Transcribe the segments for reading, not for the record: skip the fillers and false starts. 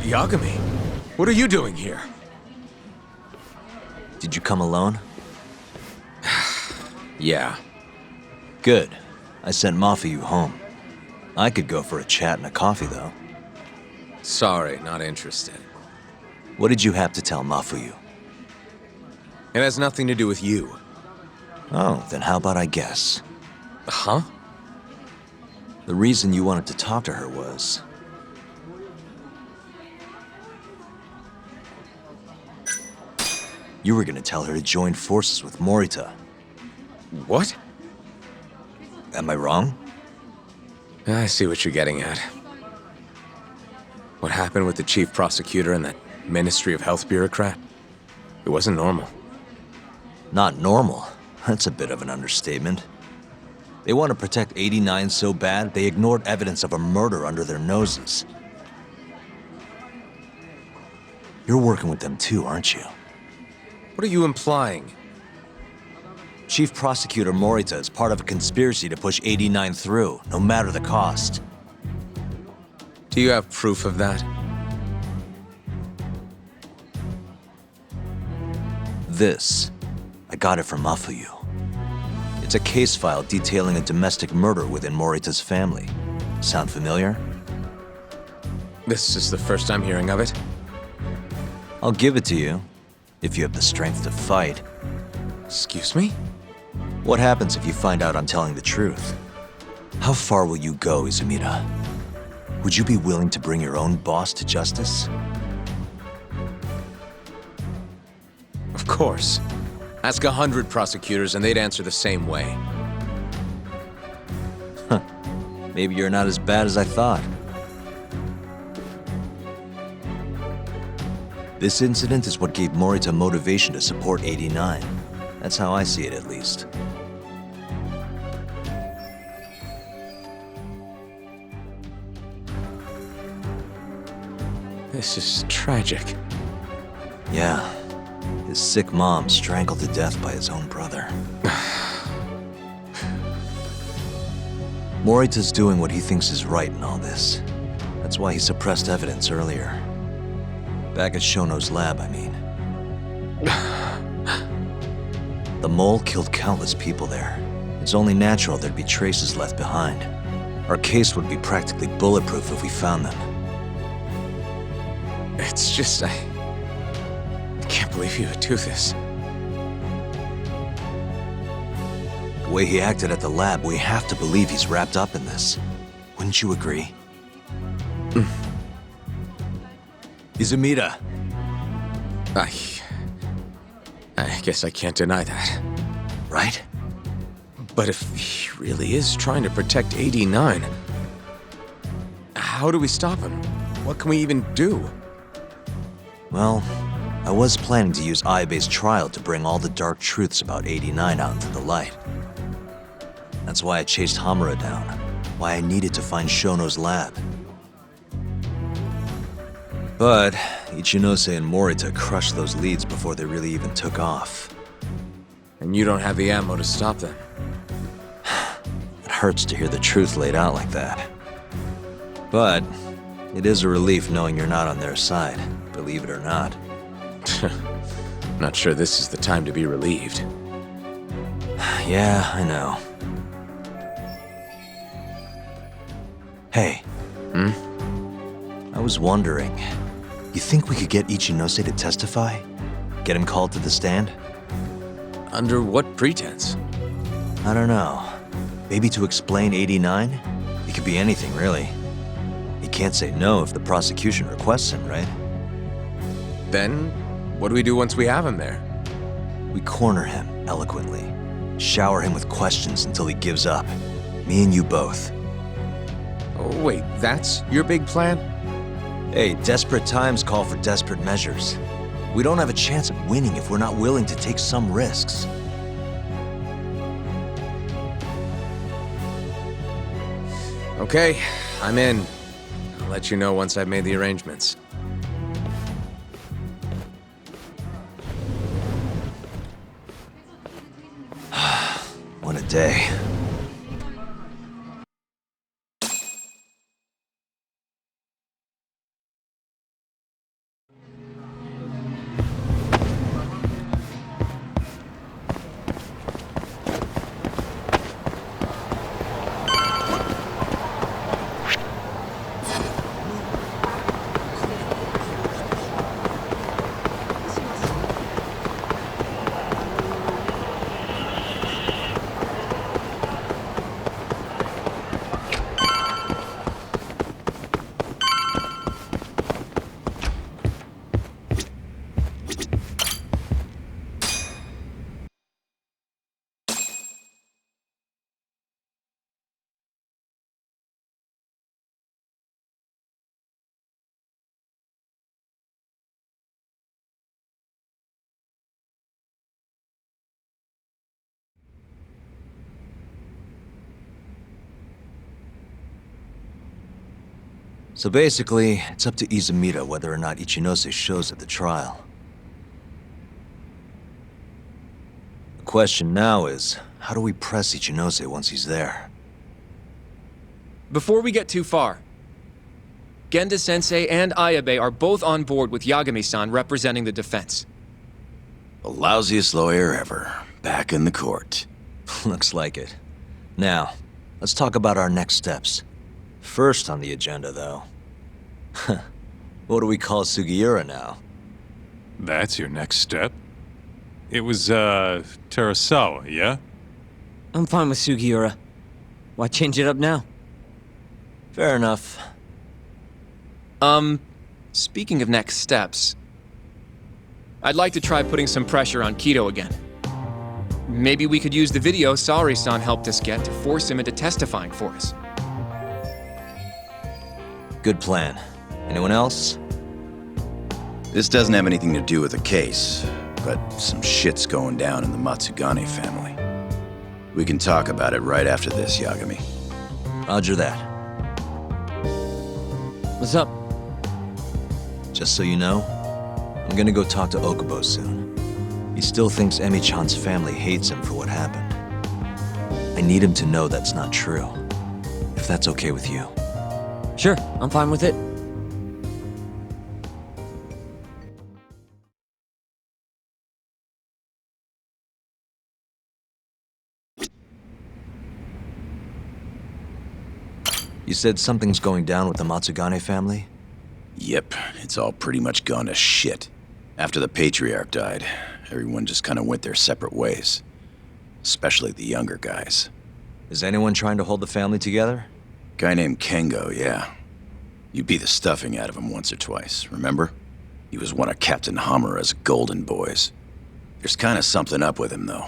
Yagami, what are you doing here? Did you come alone? Yeah. Good. I sent Mafuyu home. I could go for a chat and a coffee, though. Sorry, not interested. What did you have to tell Mafuyu? It has nothing to do with you. Oh, then how about I guess? Huh? The reason you wanted to talk to her was... you were gonna tell her to join forces with Morita. What? Am I wrong? I see what you're getting at. What happened with the chief prosecutor and that Ministry of Health bureaucrat? It wasn't normal. Not normal. That's a bit of an understatement. They want to protect 89 so bad, they ignored evidence of a murder under their noses. You're working with them too, aren't you? What are you implying? Chief Prosecutor Morita is part of a conspiracy to push 89 through, no matter the cost. Do you have proof of that? This. I got it from Mafuyu. It's a case file detailing a domestic murder within Morita's family. Sound familiar? This is the first I'm hearing of it. I'll give it to you, if you have the strength to fight. Excuse me? What happens if you find out I'm telling the truth? How far will you go, Izumida? Would you be willing to bring your own boss to justice? Of course. Ask 100 prosecutors and they'd answer the same way. Maybe you're not as bad as I thought. This incident is what gave Morita motivation to support 89. That's how I see it, at least. This is tragic. Yeah. His sick mom strangled to death by his own brother. Morita's doing what he thinks is right in all this. That's why he suppressed evidence earlier. Back at Shono's lab, I mean. The mole killed countless people there. It's only natural there'd be traces left behind. Our case would be practically bulletproof if we found them. It's just, I can't believe you would do this. The way he acted at the lab, we have to believe he's wrapped up in this. Wouldn't you agree? Izumida. I guess I can't deny that. Right? But if he really is trying to protect 89, how do we stop him? What can we even do? Well, I was planning to use Ayabe's trial to bring all the dark truths about 89 out into the light. That's why I chased Hamura down, why I needed to find Shono's lab. But Ichinose and Morita crushed those leads before they really even took off. And you don't have the ammo to stop them. It hurts to hear the truth laid out like that. But it is a relief knowing you're not on their side, believe it or not. Not sure this is the time to be relieved. Yeah, I know. Hey. I was wondering, you think we could get Ichinose to testify? Get him called to the stand? Under what pretense? I don't know. Maybe to explain 89? It could be anything, really. He can't say no if the prosecution requests him, right? Then, what do we do once we have him there? We corner him, eloquently. Shower him with questions until he gives up. Me and you both. Oh, wait, that's your big plan? Hey, desperate times call for desperate measures. We don't have a chance of winning if we're not willing to take some risks. Okay, I'm in. I'll let you know once I've made the arrangements. What a day. So basically, it's up to Izumida whether or not Ichinose shows at the trial. The question now is, how do we press Ichinose once he's there? Before we get too far, Genda-sensei and Ayabe are both on board with Yagami-san representing the defense. The lousiest lawyer ever, back in the court. Looks like it. Now, let's talk about our next steps. First on the agenda, though. What do we call Sugiura now? That's your next step? It was, Terasawa, yeah? I'm fine with Sugiura. Why change it up now? Fair enough. Speaking of next steps, I'd like to try putting some pressure on Kido again. Maybe we could use the video Saori-san helped us get to force him into testifying for us. Good plan. Anyone else? This doesn't have anything to do with the case, but some shit's going down in the Matsugane family. We can talk about it right after this, Yagami. Roger that. What's up? Just so you know, I'm gonna go talk to Okubo soon. He still thinks Emi-chan's family hates him for what happened. I need him to know that's not true. If that's okay with you. Sure, I'm fine with it. You said something's going down with the Matsugane family? Yep, it's all pretty much gone to shit. After the patriarch died, everyone just kind of went their separate ways. Especially the younger guys. Is anyone trying to hold the family together? Guy named Kengo, yeah. You beat the stuffing out of him once or twice, remember? He was one of Captain Hamura's golden boys. There's kind of something up with him, though.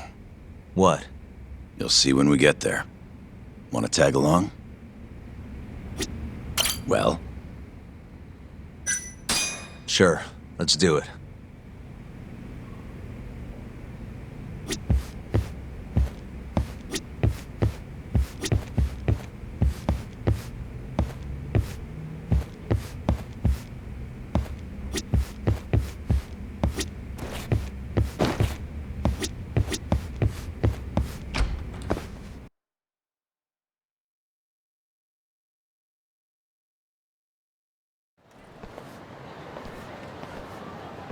What? You'll see when we get there. Want to tag along? Well? Sure, let's do it.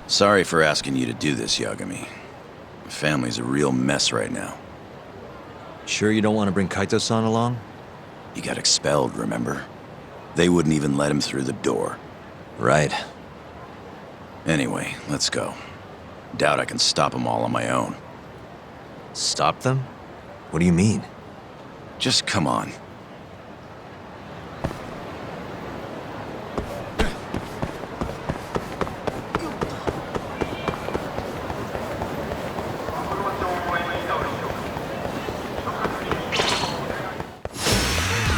Sorry for asking you to do this, Yagami. The family's a real mess right now. Sure you don't want to bring Kaito-san along? He got expelled, remember? They wouldn't even let him through the door. Right. Anyway, let's go. Doubt I can stop them all on my own. Stop them? What do you mean? Just come on.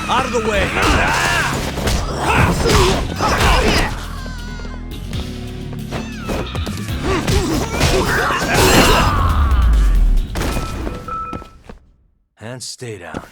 Out of the way! And stay down.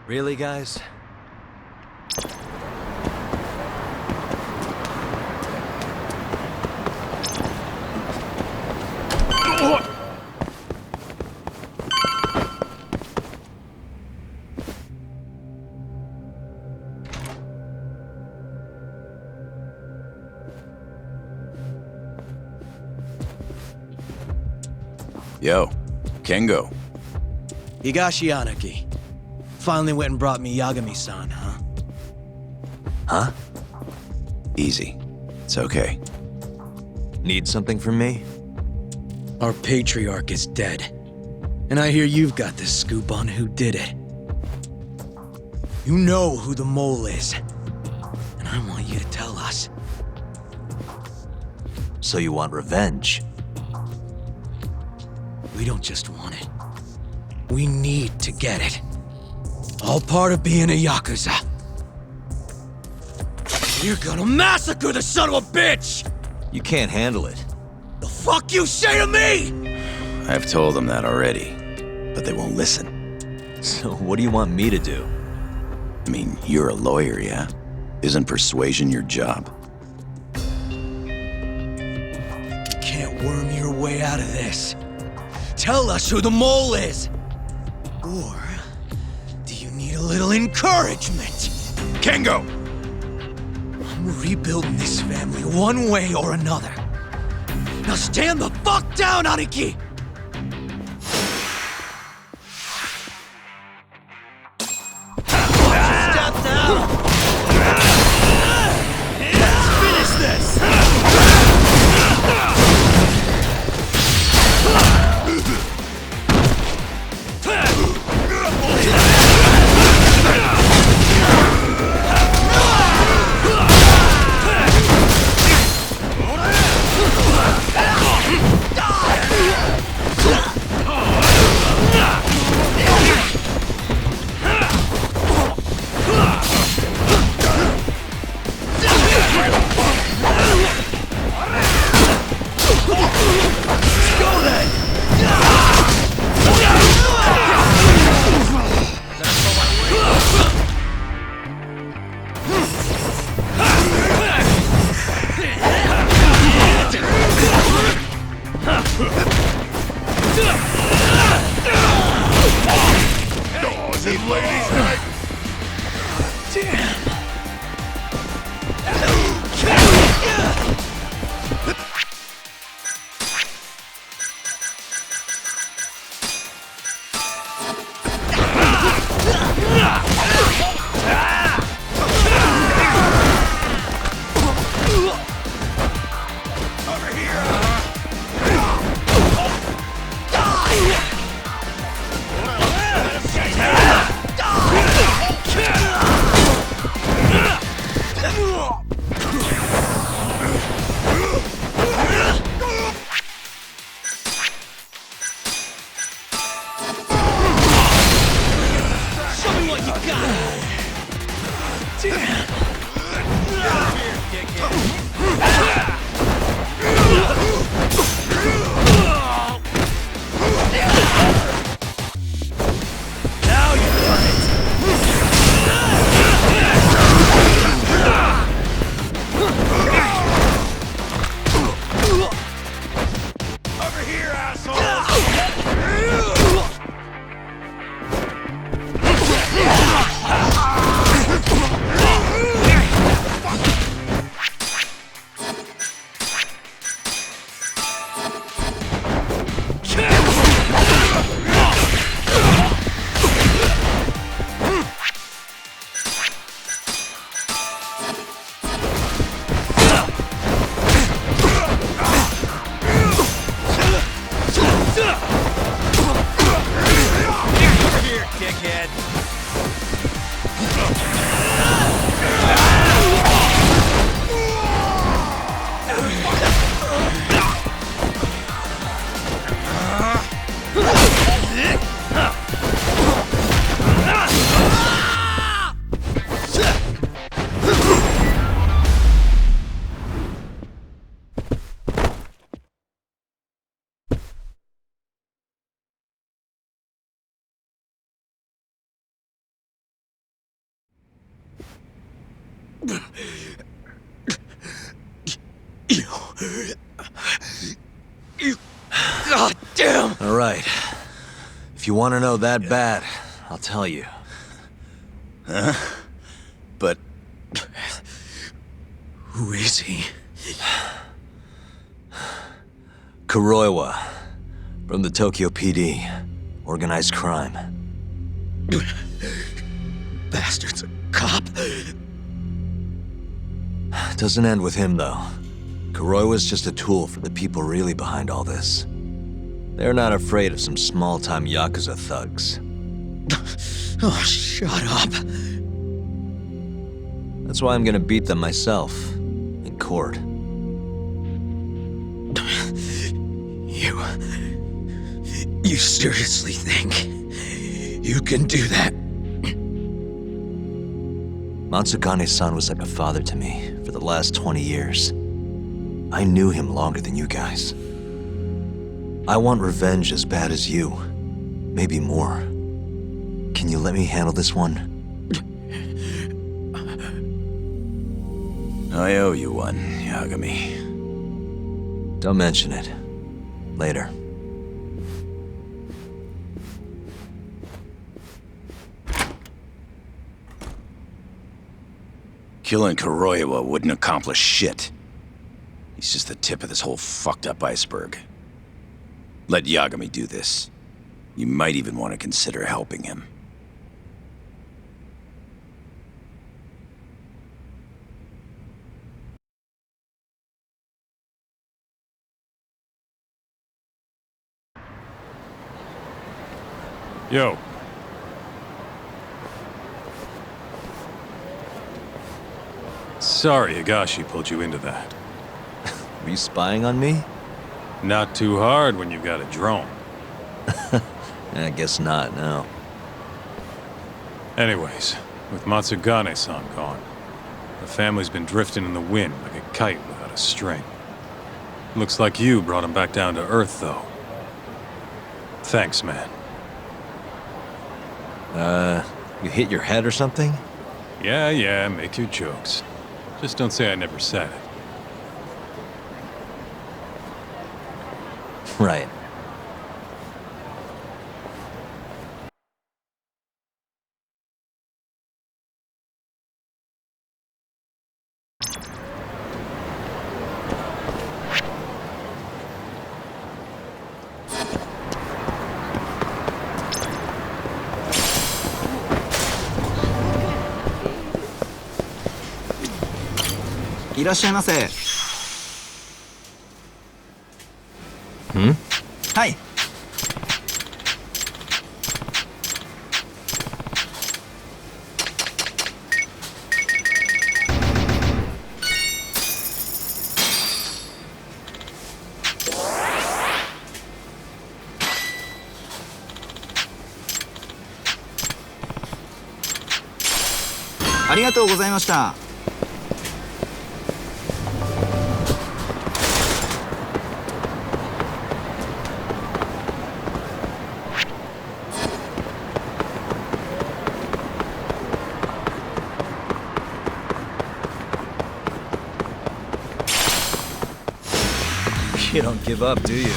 Really, guys? Yo, Kengo. Higashi Anaki. Finally went and brought me Yagami-san, huh? Huh? Easy. It's okay. Need something from me? Our patriarch is dead. And I hear you've got the scoop on who did it. You know who the mole is. And I want you to tell us. So you want revenge? We don't just want it. We need to get it. All part of being a Yakuza. We're gonna massacre the son of a bitch! You can't handle it. The fuck you say to me?! I've told them that already, but they won't listen. So what do you want me to do? I mean, you're a lawyer, yeah? Isn't persuasion your job? You can't worm your way out of this. Tell us who the mole is! Or do you need a little encouragement? Kengo! I'm rebuilding this family one way or another. Now stand the fuck down, Aniki! Step down! Let's finish this! You... God damn! All right. If you want to know that bad, I'll tell you. But Who is he? Kuroiwa, from the Tokyo PD. Organized crime. Bastard's a cop. Doesn't end with him, though. Kuroiwa's just a tool for the people really behind all this. They're not afraid of some small-time Yakuza thugs. Oh, shut up. That's why I'm gonna beat them myself. In court. You seriously think you can do that? Matsugane-san was like a father to me for the last 20 years. I knew him longer than you guys. I want revenge as bad as you. Maybe more. Can you let me handle this one? I owe you one, Yagami. Don't mention it. Later. Killing Kuroiwa wouldn't accomplish shit. He's just the tip of this whole fucked up iceberg. Let Yagami do this. You might even want to consider helping him. Yo. Sorry Higashi pulled you into that. Were you spying on me? Not too hard when you've got a drone. I guess not, no. Anyways, with Matsugane-san gone, the family's been drifting in the wind like a kite without a string. Looks like you brought him back down to earth, though. Thanks, man. You hit your head or something? Yeah, make your jokes. Just don't say I never said it. Right.いらっしゃいませ。はい。ありがとうございました。You don't give up, do you?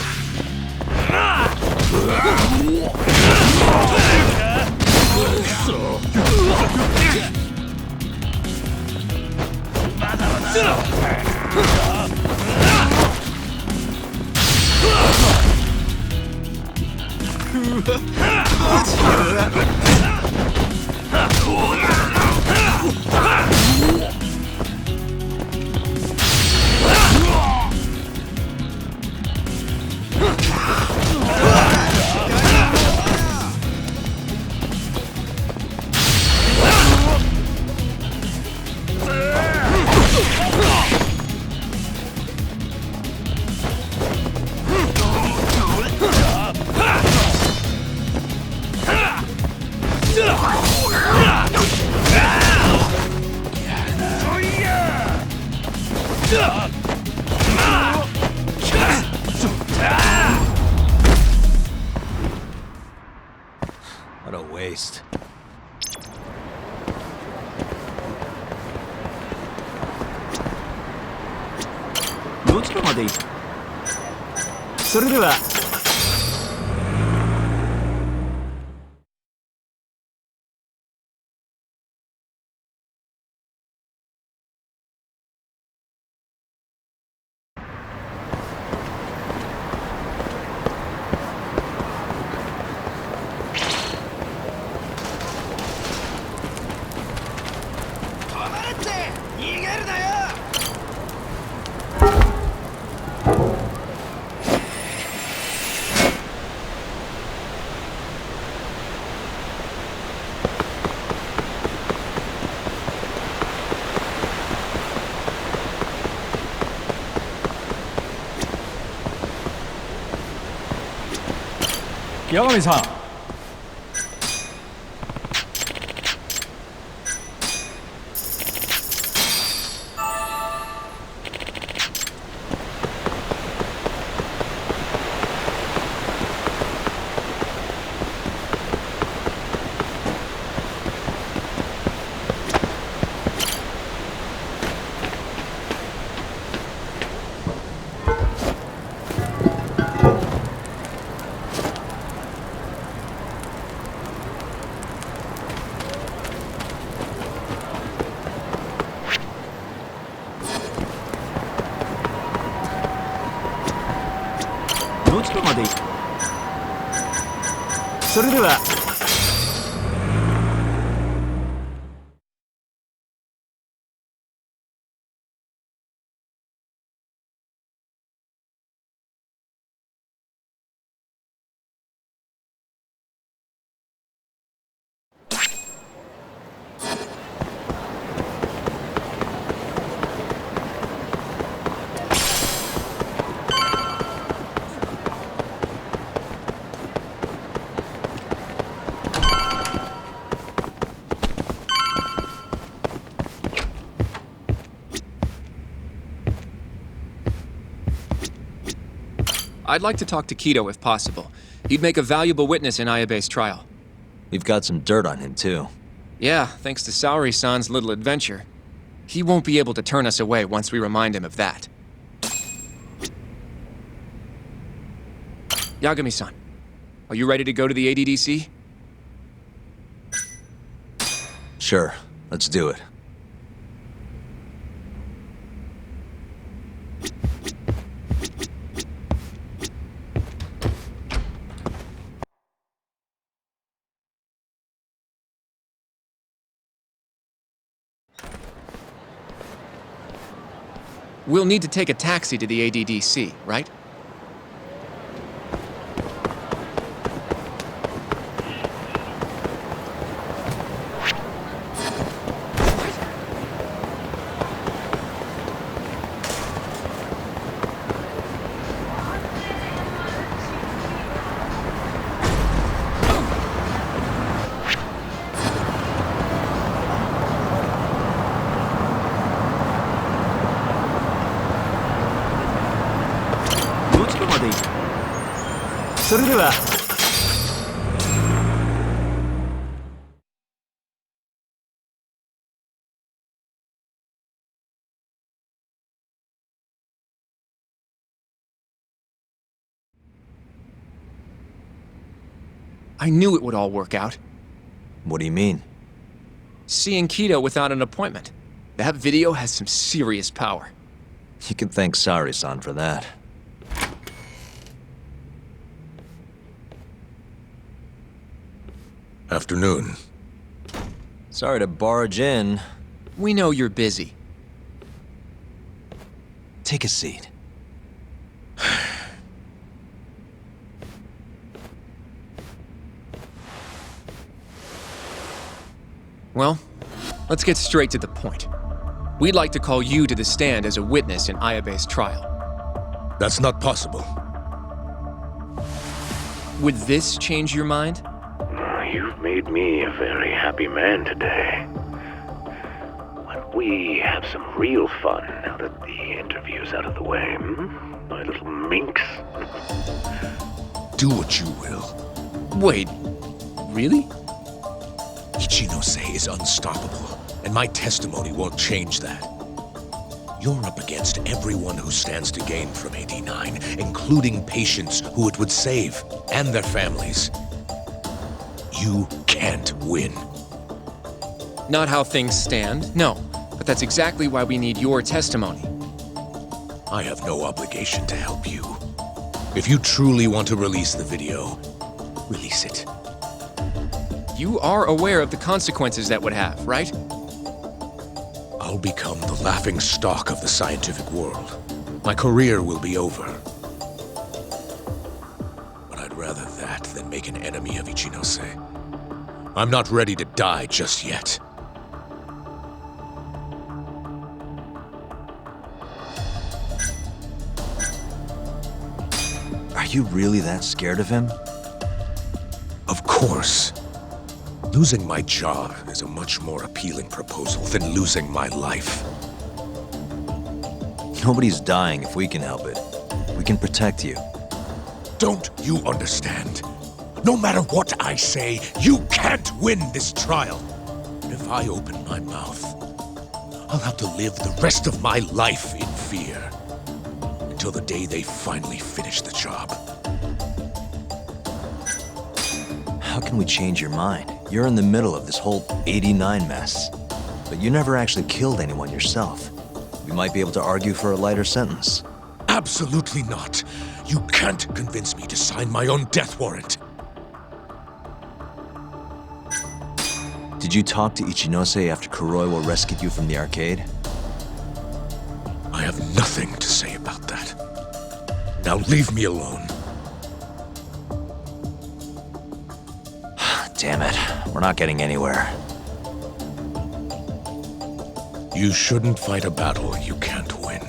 What a waste. どちらまで行く？それでは。八神さん。どちらまで行く？それでは。I'd like to talk to Kido if possible. He'd make a valuable witness in Ayabe's trial. We've got some dirt on him, too. Yeah, thanks to Saori-san's little adventure. He won't be able to turn us away once we remind him of that. Yagami-san, are you ready to go to the ADDC? Sure, let's do it. We'll need to take a taxi to the ADDC, right?それでは。I knew it would all work out. What do you mean? Seeing Kido without an appointment. That video has some serious power. You can thank Saori-san for that. Afternoon. Sorry to barge in. We know you're busy. Take a seat. Well, let's get straight to the point. We'd like to call you to the stand as a witness in Ayabe's trial. That's not possible. Would this change your mind? You've made me a very happy man today. Why don't we have some real fun now that the interview's out of the way, my little minx? Do what you will. Wait, really? Ichinose is unstoppable, and my testimony won't change that. You're up against everyone who stands to gain from AD9, including patients who it would save, and their families. You can't win. Not how things stand, no. But that's exactly why we need your testimony. I have no obligation to help you. If you truly want to release the video, release it. You are aware of the consequences that would have, right? I'll become the laughing stock of the scientific world. My career will be over. But I'd rather that than make an enemy of Ichinose. I'm not ready to die just yet. Are you really that scared of him? Of course. Losing my job is a much more appealing proposal than losing my life. Nobody's dying if we can help it. We can protect you. Don't you understand? No matter what I say, you can't win this trial. And if I open my mouth, I'll have to live the rest of my life in fear. Until the day they finally finish the job. How can we change your mind? You're in the middle of this whole 89 mess. But you never actually killed anyone yourself. We might be able to argue for a lighter sentence. Absolutely not. You can't convince me to sign my own death warrant. Did you talk to Ichinose after Kuroiwa rescued you from the arcade? I have nothing to say about that. Now leave me alone. Damn it. We're not getting anywhere. You shouldn't fight a battle you can't win.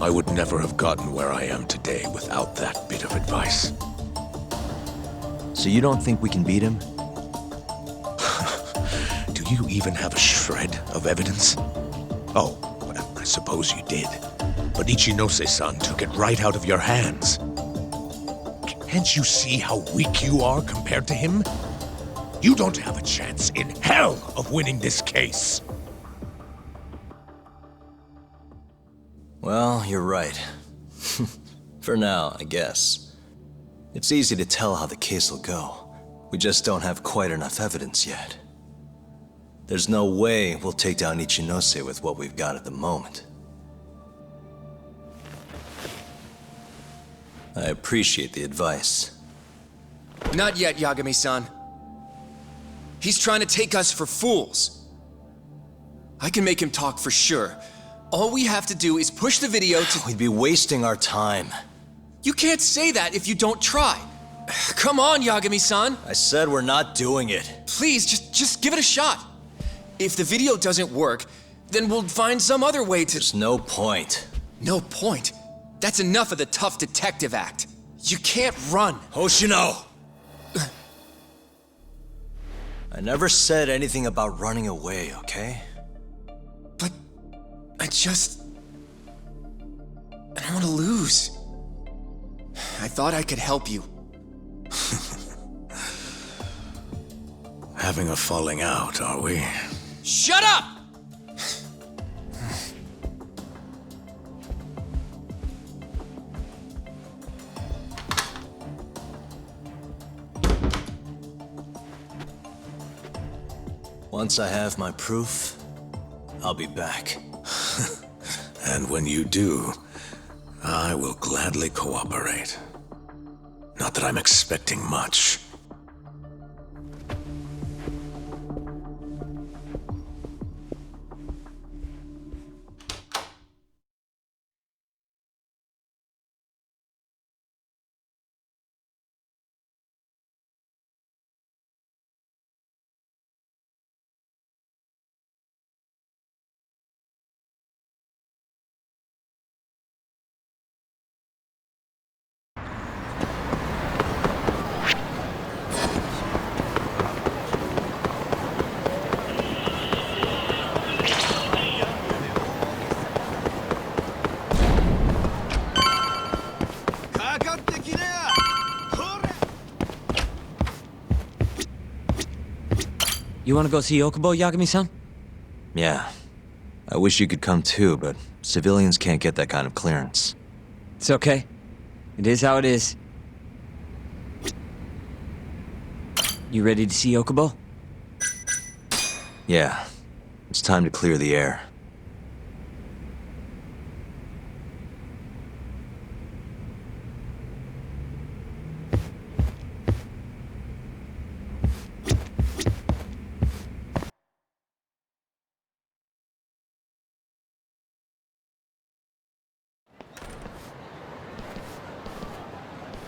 I would never have gotten where I am today without that bit of advice. So you don't think we can beat him? Do you even have a shred of evidence? Oh, well, I suppose you did. But Ichinose-san took it right out of your hands. Can't you see how weak you are compared to him? You don't have a chance in hell of winning this case. Well, you're right. For now, I guess. It's easy to tell how the case will go. We just don't have quite enough evidence yet. There's no way we'll take down Ichinose with what we've got at the moment. I appreciate the advice. Not yet, Yagami-san. He's trying to take us for fools. I can make him talk for sure. All we have to do is push the video to— We'd be wasting our time. You can't say that if you don't try. Come on, Yagami-san. I said we're not doing it. Please, just give it a shot. If the video doesn't work, then we'll find some other way to— There's no point. No point? That's enough of the tough detective act. You can't run. Hoshino! I never said anything about running away, okay? But I don't want to lose. I thought I could help you. Having a falling out, are we? Shut up! Once I have my proof, I'll be back. And when you do, I will gladly cooperate. Not that I'm expecting much. You wanna go see Okubo, Yagami-san? Yeah, I wish you could come too, but civilians can't get that kind of clearance. It's okay. It is how it is. You ready to see Okubo? Yeah. It's time to clear the air.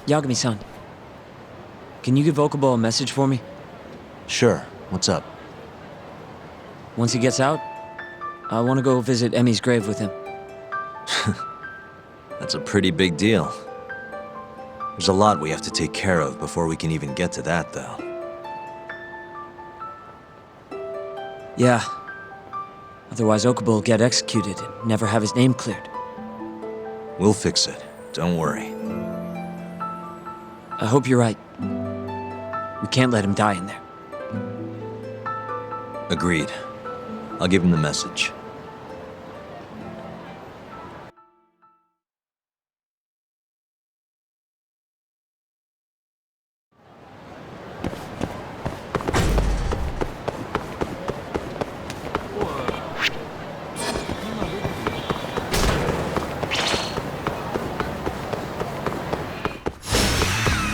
Yagami-san, can you give Okubo a message for me? Sure. What's up? Once he gets out, I want to go visit Emi's grave with him. That's a pretty big deal. There's a lot we have to take care of before we can even get to that, though. Yeah. Otherwise, Okubo will get executed and never have his name cleared. We'll fix it. Don't worry. I hope you're right. We can't let him die in there. Agreed. I'll give him the message.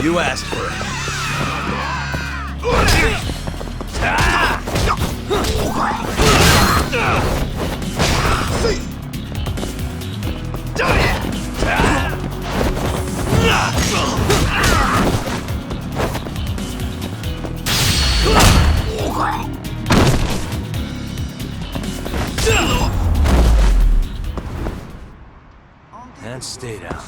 You asked for it. And stay down.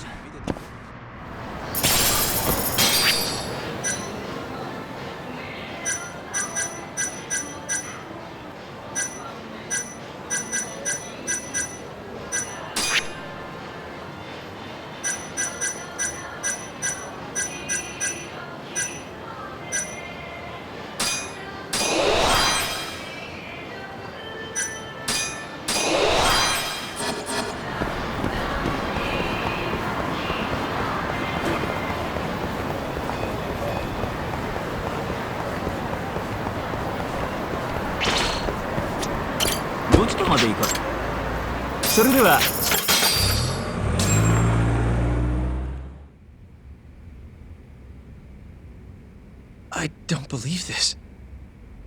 I don't believe this.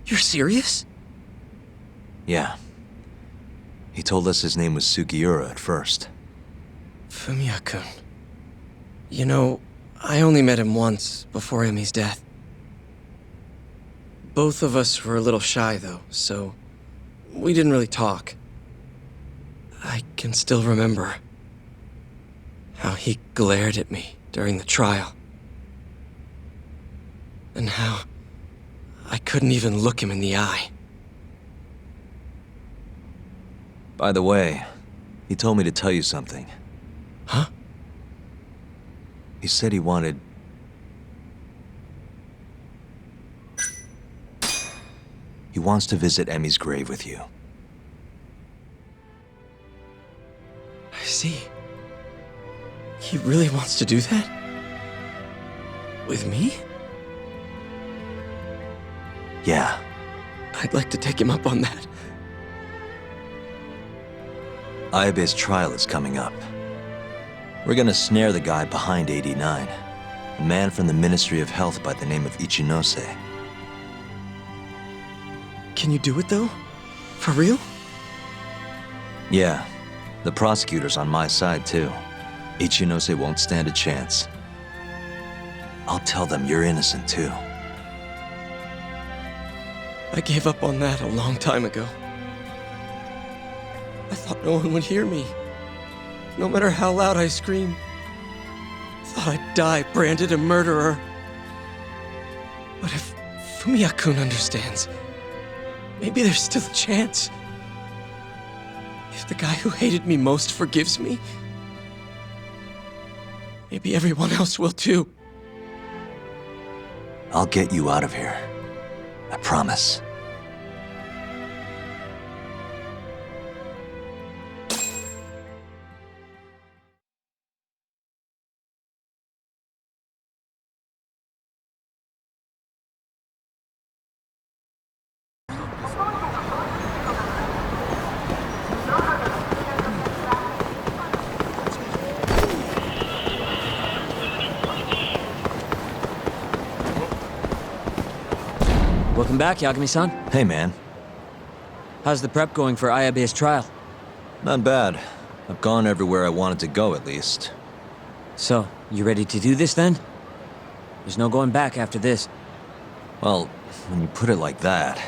You're serious? Yeah. He told us his name was Sugiura at first. Fumiya-kun. You know, I only met him once before Emi's death. Both of us were a little shy, though, so we didn't really talk. I can still remember how he glared at me during the trial. And how I couldn't even look him in the eye. By the way, he told me to tell you something. Huh? He said he wanted... He wants to visit Emi's grave with you. I see. He really wants to do that? With me? Yeah. I'd like to take him up on that. Ayabe's trial is coming up. We're gonna snare the guy behind 89, a man from the Ministry of Health by the name of Ichinose. Can you do it, though? For real? Yeah. The prosecutor's on my side, too. Ichinose won't stand a chance. I'll tell them you're innocent, too. I gave up on that a long time ago. I thought no one would hear me. No matter how loud I screamed. Thought I'd die branded a murderer. But if Fumiya-kun understands, maybe there's still a chance. If the guy who hated me most forgives me, maybe everyone else will too. I'll get you out of here. I promise. Welcome back, Yagami-san. Hey, man. How's the prep going for Ayabe's trial? Not bad. I've gone everywhere I wanted to go, at least. So, you ready to do this then? There's no going back after this. Well, when you put it like that...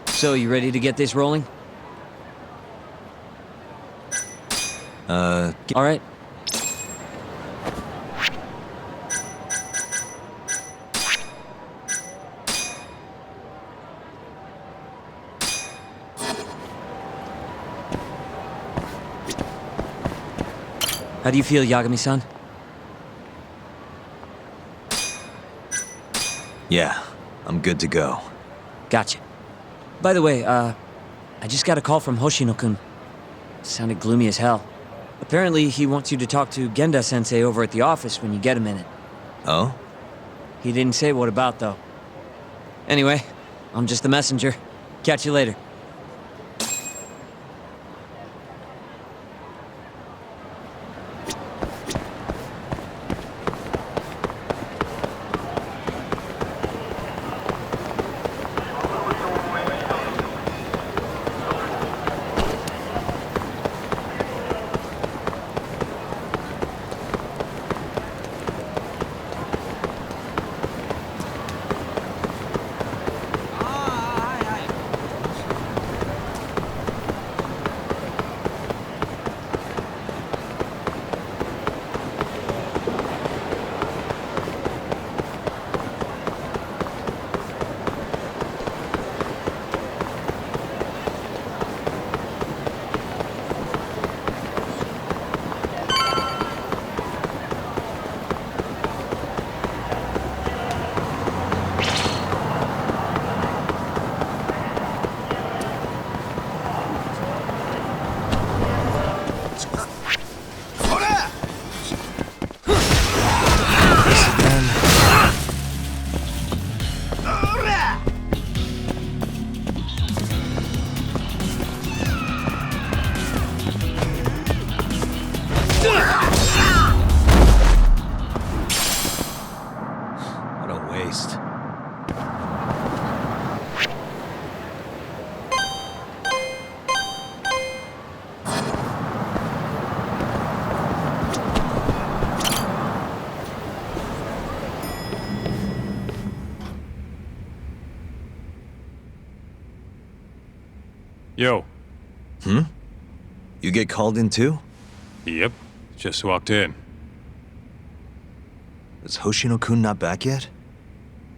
So, you ready to get this rolling? All right. How do you feel, Yagami-san? Yeah, I'm good to go. Gotcha. By the way, I just got a call from Hoshino-kun. Sounded gloomy as hell. Apparently, he wants you to talk to Genda-sensei over at the office when you get a minute. Oh? He didn't say what about, though. Anyway, I'm just the messenger. Catch you later. What a waste. Yo. You get called in too? Yep. Just walked in. Is Hoshino-kun not back yet?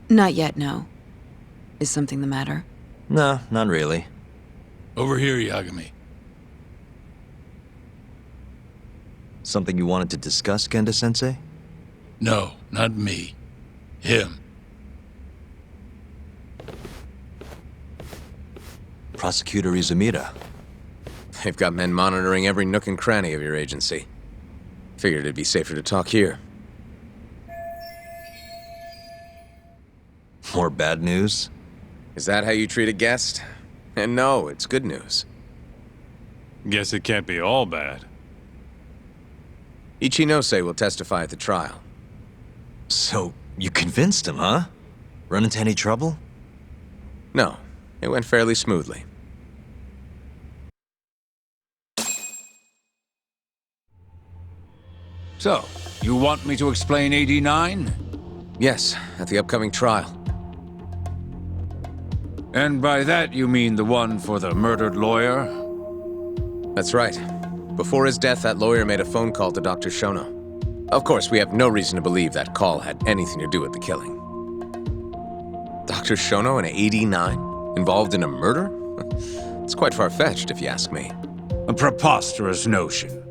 Not yet, no. Is something the matter? No, not really. Over here, Yagami. Something you wanted to discuss, Genda-sensei? No, not me. Him. Prosecutor Izumida. They've got men monitoring every nook and cranny of your agency. Figured it'd be safer to talk here. More bad news? Is that how you treat a guest? And no, it's good news. Guess it can't be all bad. Ichinose will testify at the trial. So, you convinced him, huh? Run into any trouble? No, it went fairly smoothly. So, you want me to explain 89? Yes, at the upcoming trial. And by that you mean the one for the murdered lawyer? That's right. Before his death, that lawyer made a phone call to Dr. Shono. Of course, we have no reason to believe that call had anything to do with the killing. Dr. Shono and 89? Involved in a murder? It's quite far-fetched, if you ask me. A preposterous notion.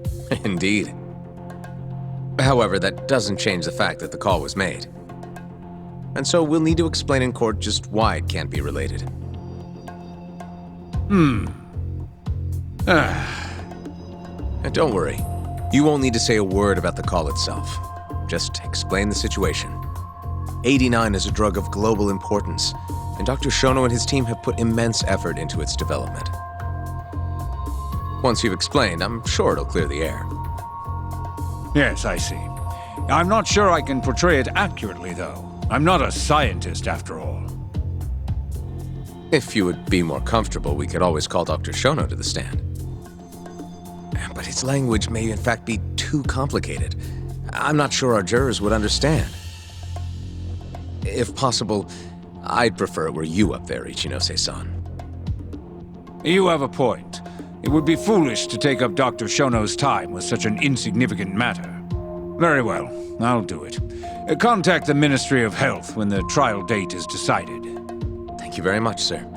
Indeed. However, that doesn't change the fact that the call was made. And so we'll need to explain in court just why it can't be related. And don't worry. You won't need to say a word about the call itself. Just explain the situation. 89 is a drug of global importance, and Dr. Shono and his team have put immense effort into its development. Once you've explained, I'm sure it'll clear the air. Yes, I see. I'm not sure I can portray it accurately, though. I'm not a scientist, after all. If you would be more comfortable, we could always call Dr. Shono to the stand. But his language may in fact be too complicated. I'm not sure our jurors would understand. If possible, I'd prefer it were you up there, Ichinose-san. You have a point. It would be foolish to take up Dr. Shono's time with such an insignificant matter. Very well, I'll do it. Contact the Ministry of Health when the trial date is decided. Thank you very much, sir.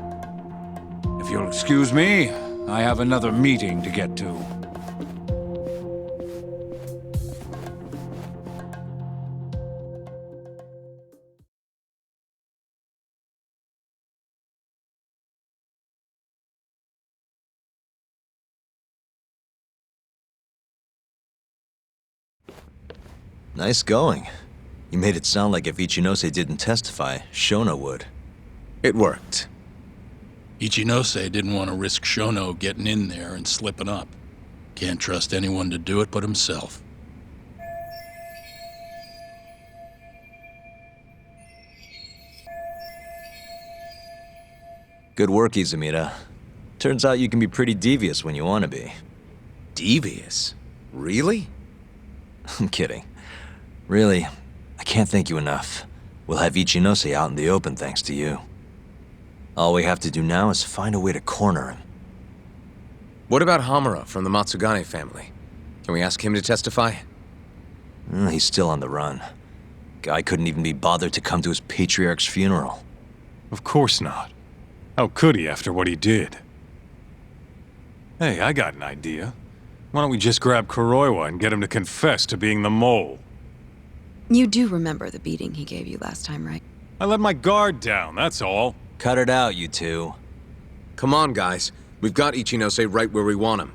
If you'll excuse me, I have another meeting to get to. Nice going. You made it sound like if Ichinose didn't testify, Shono would. It worked. Ichinose didn't want to risk Shono getting in there and slipping up. Can't trust anyone to do it but himself. Good work, Izumida. Turns out you can be pretty devious when you want to be. Devious? Really? I'm kidding. Really, I can't thank you enough. We'll have Ichinose out in the open thanks to you. All we have to do now is find a way to corner him. What about Hamura from the Matsugane family? Can we ask him to testify? He's still on the run. Guy couldn't even be bothered to come to his patriarch's funeral. Of course not. How could he after what he did? Hey, I got an idea. Why don't we just grab Kuroiwa and get him to confess to being the mole? You do remember the beating he gave you last time, right? I let my guard down, that's all. Cut it out, you two. Come on, guys. We've got Ichinose right where we want him.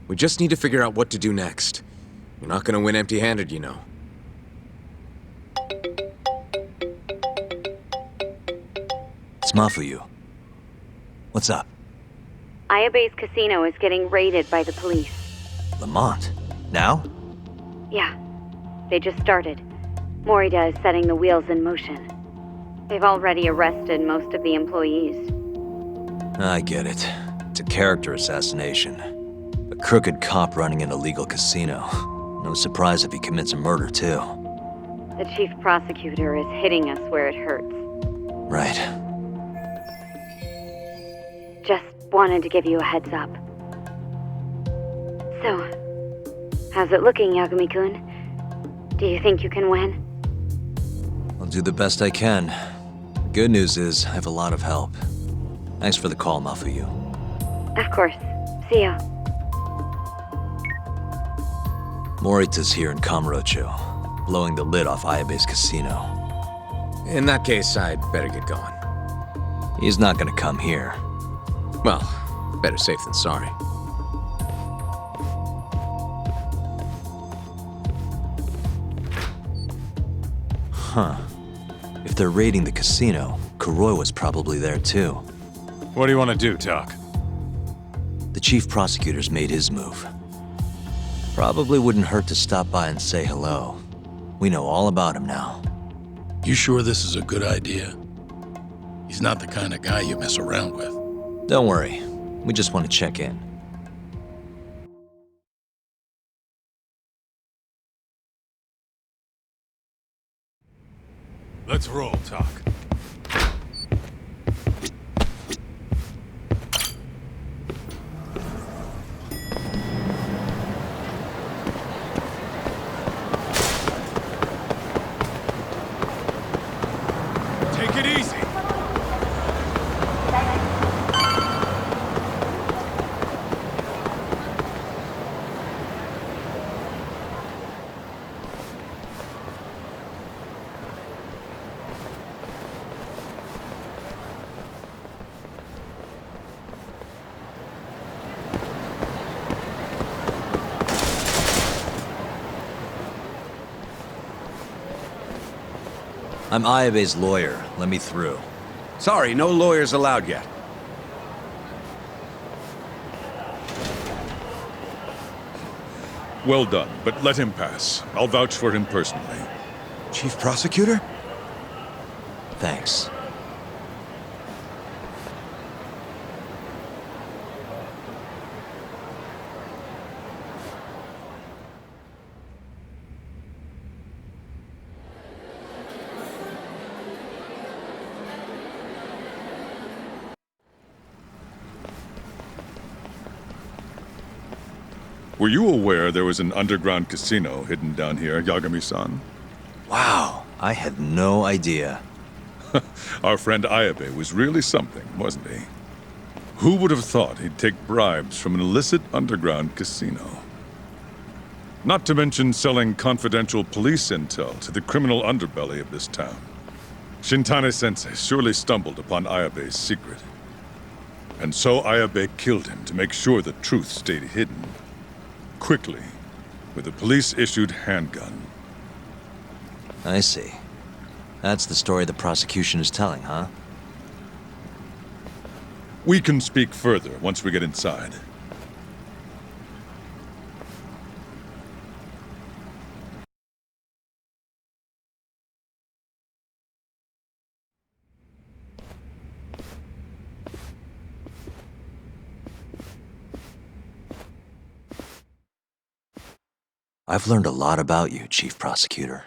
We just need to figure out what to do next. You're not gonna win empty-handed, you know. It's Mafuyu. What's up? Ayabe's casino is getting raided by the police. Lamont? Now? Yeah. They just started. Morita is setting the wheels in motion. They've already arrested most of the employees. I get it. It's a character assassination. A crooked cop running an illegal casino. No surprise if he commits a murder, too. The chief prosecutor is hitting us where it hurts. Right. Just wanted to give you a heads up. So, how's it looking, Yagami-kun? Do you think you can win? I'll do the best I can. The good news is, I have a lot of help. Thanks for the call, Mafuyu. Of course. See ya. Morita's here in Kamurocho, blowing the lid off Ayabe's casino. In that case, I'd better get going. He's not gonna come here. Well, better safe than sorry. Huh. If they're raiding the casino, Kuroiwa's probably there too. What do you want to do, Doc? The chief prosecutor's made his move. Probably wouldn't hurt to stop by and say hello. We know all about him now. You sure this is a good idea? He's not the kind of guy you mess around with. Don't worry. We just want to check in. Let's roll, Doc. Take it easy. I'm Ayabe's lawyer. Let me through. Sorry, no lawyers allowed yet. Well done, but let him pass. I'll vouch for him personally. Chief Prosecutor? Thanks. Were you aware there was an underground casino hidden down here, Yagami-san? Wow, I had no idea. Our friend Ayabe was really something, wasn't he? Who would have thought he'd take bribes from an illicit underground casino? Not to mention selling confidential police intel to the criminal underbelly of this town. Shintane-sensei surely stumbled upon Ayabe's secret. And so Ayabe killed him to make sure the truth stayed hidden. Quickly, with a police-issued handgun. I see. That's the story the prosecution is telling, huh? We can speak further once we get inside. I've learned a lot about you, Chief Prosecutor.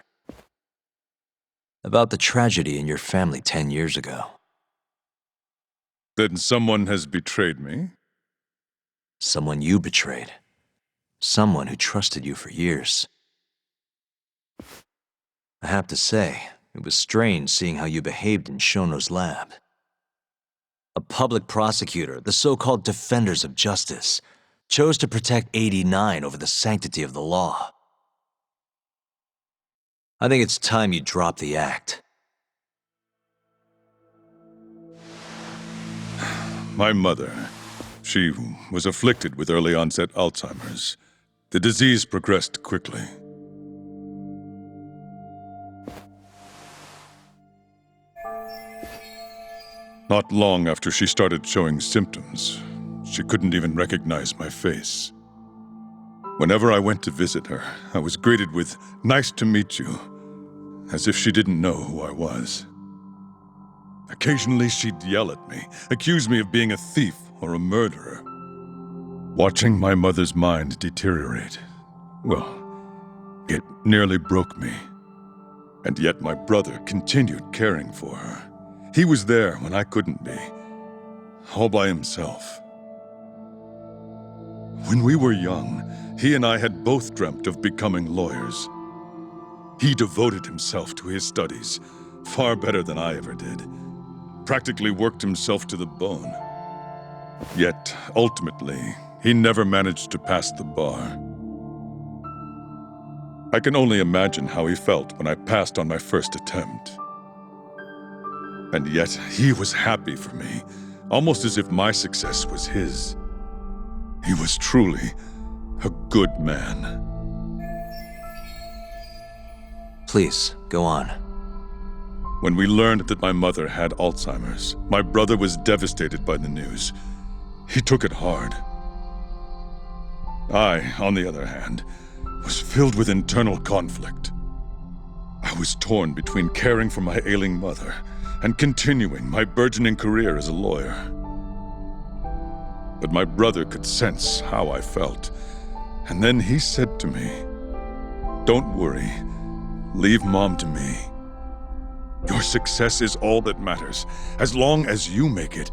About the tragedy in your family 10 years ago. Then someone has betrayed me? Someone you betrayed. Someone who trusted you for years. I have to say, it was strange seeing how you behaved in Shono's lab. A public prosecutor, the so-called defenders of justice, chose to protect 89 over the sanctity of the law. I think it's time you drop the act. My mother, she was afflicted with early onset Alzheimer's. The disease progressed quickly. Not long after she started showing symptoms, she couldn't even recognize my face. Whenever I went to visit her, I was greeted with, "Nice to meet you," as if she didn't know who I was. Occasionally she'd yell at me, accuse me of being a thief or a murderer. Watching my mother's mind deteriorate, well, it nearly broke me. And yet my brother continued caring for her. He was there when I couldn't be, all by himself. When we were young, he and I had both dreamt of becoming lawyers. He devoted himself to his studies, far better than I ever did. Practically worked himself to the bone. Yet, ultimately, he never managed to pass the bar. I can only imagine how he felt when I passed on my first attempt. And yet, he was happy for me, almost as if my success was his. He was truly a good man. Please, go on. When we learned that my mother had Alzheimer's, my brother was devastated by the news. He took it hard. I, on the other hand, was filled with internal conflict. I was torn between caring for my ailing mother and continuing my burgeoning career as a lawyer. But my brother could sense how I felt, and then he said to me, "Don't worry, leave Mom to me. Your success is all that matters. As long as you make it,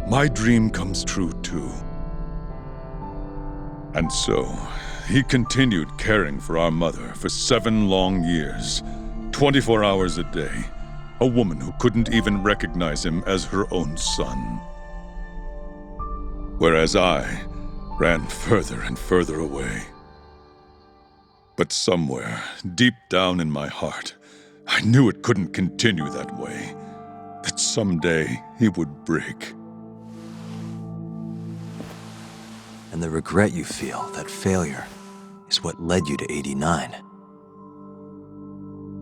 my dream comes true too." And so, he continued caring for our mother for 7 long years, 24 hours a day, a woman who couldn't even recognize him as her own son. Whereas I ran further and further away. But somewhere, deep down in my heart, I knew it couldn't continue that way, that someday he would break. And the regret you feel, that failure, is what led you to 89.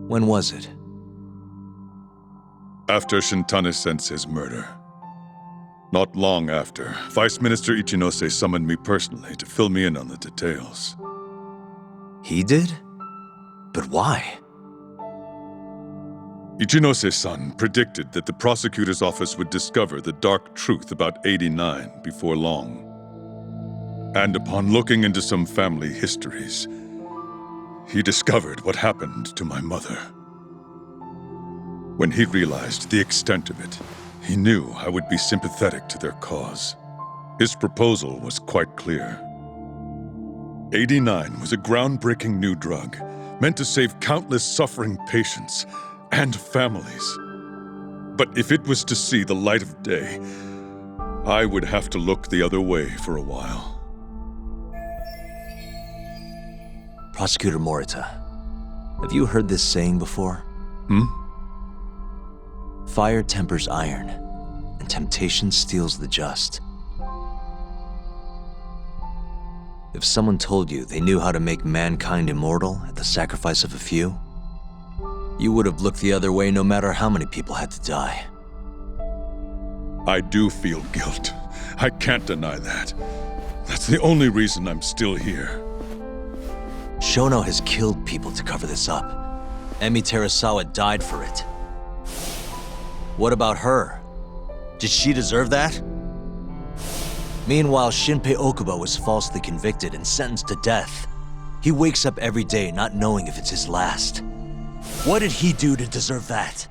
When was it? After Shintane-sensei's murder. Not long after, Vice Minister Ichinose summoned me personally to fill me in on the details. He did? But why? Ichinose-san predicted that the prosecutor's office would discover the dark truth about 89 before long. And upon looking into some family histories, he discovered what happened to my mother. When he realized the extent of it, he knew I would be sympathetic to their cause. His proposal was quite clear. 89 was a groundbreaking new drug, meant to save countless suffering patients and families. But if it was to see the light of day, I would have to look the other way for a while. Prosecutor Morita, have you heard this saying before? Fire tempers iron, and temptation steals the just. If someone told you they knew how to make mankind immortal at the sacrifice of a few, you would have looked the other way no matter how many people had to die. I do feel guilt. I can't deny that. That's the only reason I'm still here. Shono has killed people to cover this up. Emi Terasawa died for it. What about her? Did she deserve that? Meanwhile, Shinpei Okubo was falsely convicted and sentenced to death. He wakes up every day not knowing if it's his last. What did he do to deserve that?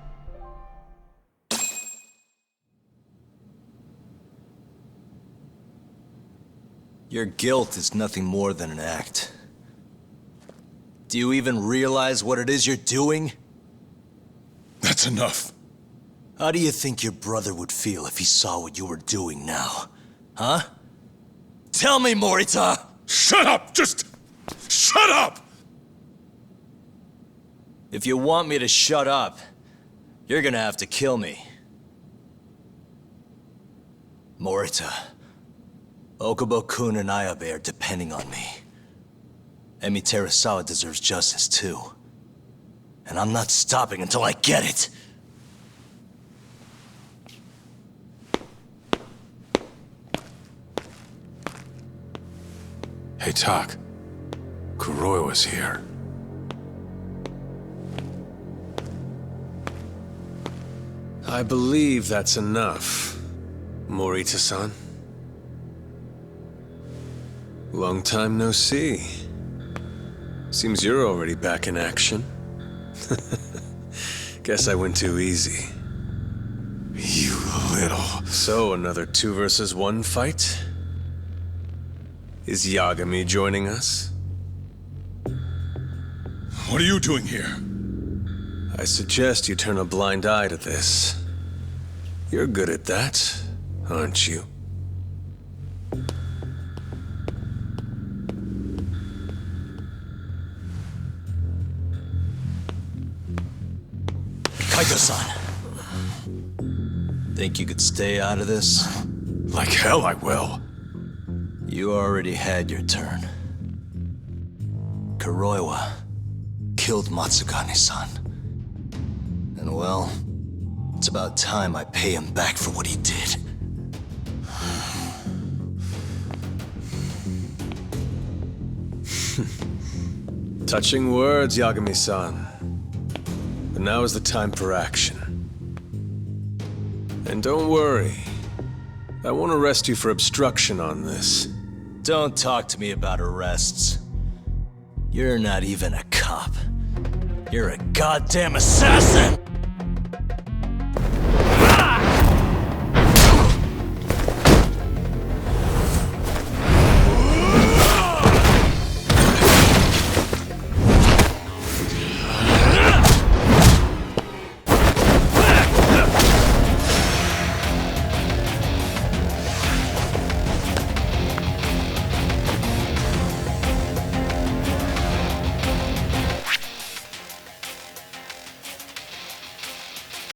Your guilt is nothing more than an act. Do you even realize what it is you're doing? That's enough. How do you think your brother would feel if he saw what you were doing now? Huh? Tell me, Morita! Shut up! Just shut up! If you want me to shut up, you're gonna have to kill me. Morita, Okubo-kun and Ayabe are depending on me. Emi Terasawa deserves justice too. And I'm not stopping until I get it. Hey, Tak. Kuroiwa's here. I believe that's enough, Morita-san. Long time no see. Seems you're already back in action. Guess I went too easy. You little... So, another 2 versus 1 fight? Is Yagami joining us? What are you doing here? I suggest you turn a blind eye to this. You're good at that, aren't you? Kaito-san. Think you could stay out of this? Like hell I will. You already had your turn. Kuroiwa killed Matsugane-san. And well, it's about time I pay him back for what he did. Touching words, Yagami-san. But now is the time for action. And don't worry. I won't arrest you for obstruction on this. Don't talk to me about arrests. You're not even a cop. You're a goddamn assassin!